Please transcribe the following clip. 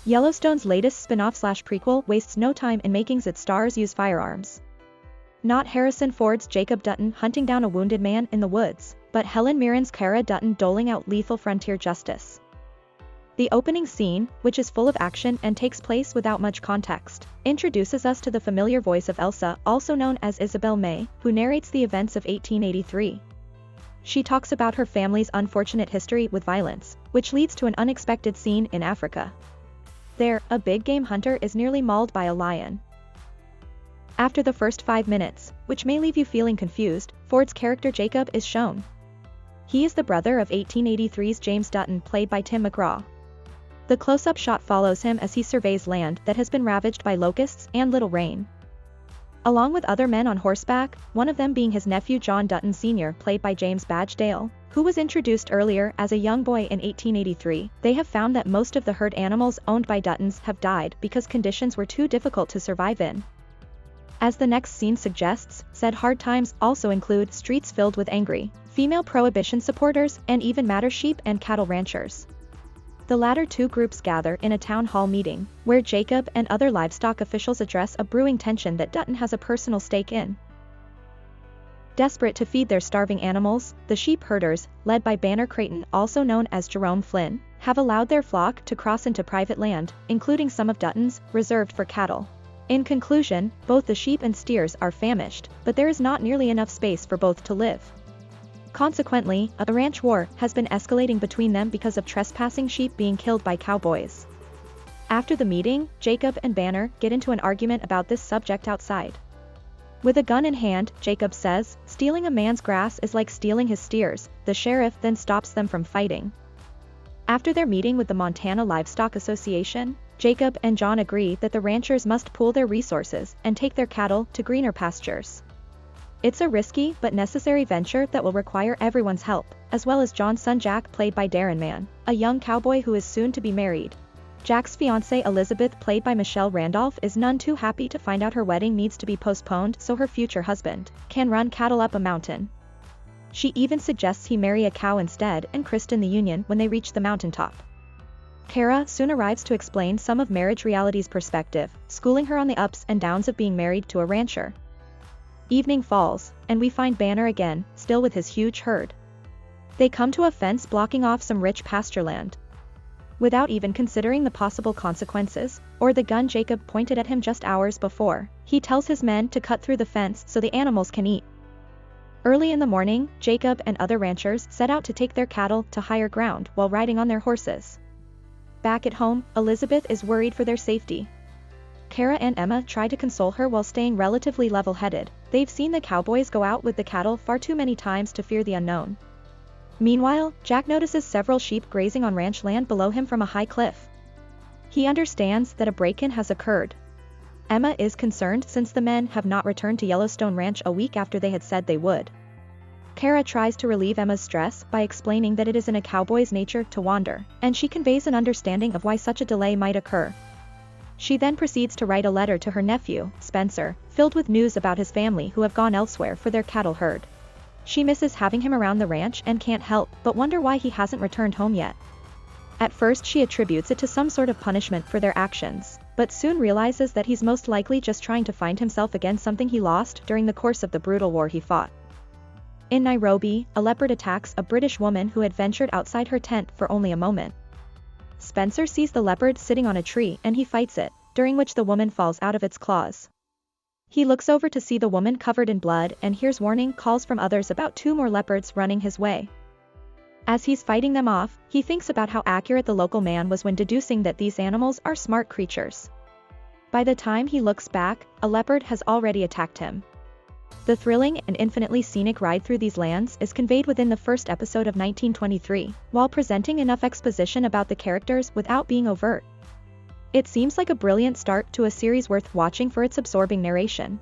Yellowstone's latest spin-off/prequel wastes no time in making its stars use firearms. Not Harrison Ford's Jacob Dutton hunting down a wounded man in the woods, but Helen Mirren's Cara Dutton doling out lethal frontier justice. The opening scene, which is full of action and takes place without much context, introduces us to the familiar voice of Elsa, also known as Isabel May, who narrates the events of 1883. She talks about her family's unfortunate history with violence, which leads to an unexpected scene in Africa. There, a big game hunter is nearly mauled by a lion. After the first 5 minutes, which may leave you feeling confused, Ford's character Jacob is shown. He is the brother of 1883's James Dutton, played by Tim McGraw. The close-up shot follows him as he surveys land that has been ravaged by locusts and little rain. Along with other men on horseback, one of them being his nephew John Dutton Sr., played by James Badge Dale, who was introduced earlier as a young boy in 1883, they have found that most of the herd animals owned by Duttons have died because conditions were too difficult to survive in. As the next scene suggests, said hard times also include streets filled with angry, female prohibition supporters and even madder sheep and cattle ranchers. The latter two groups gather in a town hall meeting, where Jacob and other livestock officials address a brewing tension that Dutton has a personal stake in. Desperate to feed their starving animals, the sheep herders, led by Banner Creighton, also known as Jerome Flynn, have allowed their flock to cross into private land, including some of Dutton's, reserved for cattle. In conclusion, both the sheep and steers are famished, but there is not nearly enough space for both to live. Consequently, a ranch war has been escalating between them because of trespassing sheep being killed by cowboys. After the meeting, Jacob and Banner get into an argument about this subject outside. With a gun in hand, Jacob says, "Stealing a man's grass is like stealing his steers." The sheriff then stops them from fighting. After their meeting with the Montana Livestock Association, Jacob and John agree that the ranchers must pool their resources and take their cattle to greener pastures. It's a risky but necessary venture that will require everyone's help, as well as John's son Jack, played by Darren Mann, a young cowboy who is soon to be married. Jack's fiancée Elizabeth, played by Michelle Randolph, is none too happy to find out her wedding needs to be postponed so her future husband can run cattle up a mountain. She even suggests he marry a cow instead and christen the union when they reach the mountaintop. Cara soon arrives to explain some of marriage reality's perspective, schooling her on the ups and downs of being married to a rancher. Evening falls, and we find Banner again, still with his huge herd. They come to a fence blocking off some rich pasture land. Without even considering the possible consequences, or the gun Jacob pointed at him just hours before, he tells his men to cut through the fence so the animals can eat. Early in the morning, Jacob and other ranchers set out to take their cattle to higher ground while riding on their horses. Back at home, Elizabeth is worried for their safety. Cara and Emma try to console her while staying relatively level-headed. They've seen the cowboys go out with the cattle far too many times to fear the unknown. Meanwhile, Jack notices several sheep grazing on ranch land below him from a high cliff. He understands that a break-in has occurred. Emma is concerned since the men have not returned to Yellowstone Ranch a week after they had said they would. Cara tries to relieve Emma's stress by explaining that it is in a cowboy's nature to wander, and she conveys an understanding of why such a delay might occur. She then proceeds to write a letter to her nephew, Spencer, filled with news about his family who have gone elsewhere for their cattle herd. She misses having him around the ranch and can't help but wonder why he hasn't returned home yet. At first she attributes it to some sort of punishment for their actions, but soon realizes that he's most likely just trying to find himself again, something he lost during the course of the brutal war he fought. In Nairobi, a leopard attacks a British woman who had ventured outside her tent for only a moment. Spencer sees the leopard sitting on a tree and he fights it, during which the woman falls out of its claws. He looks over to see the woman covered in blood and hears warning calls from others about 2 more leopards running his way. As he's fighting them off, he thinks about how accurate the local man was when deducing that these animals are smart creatures. By the time he looks back, a leopard has already attacked him. The thrilling and infinitely scenic ride through these lands is conveyed within the first episode of 1923, while presenting enough exposition about the characters without being overt. It seems like a brilliant start to a series worth watching for its absorbing narration.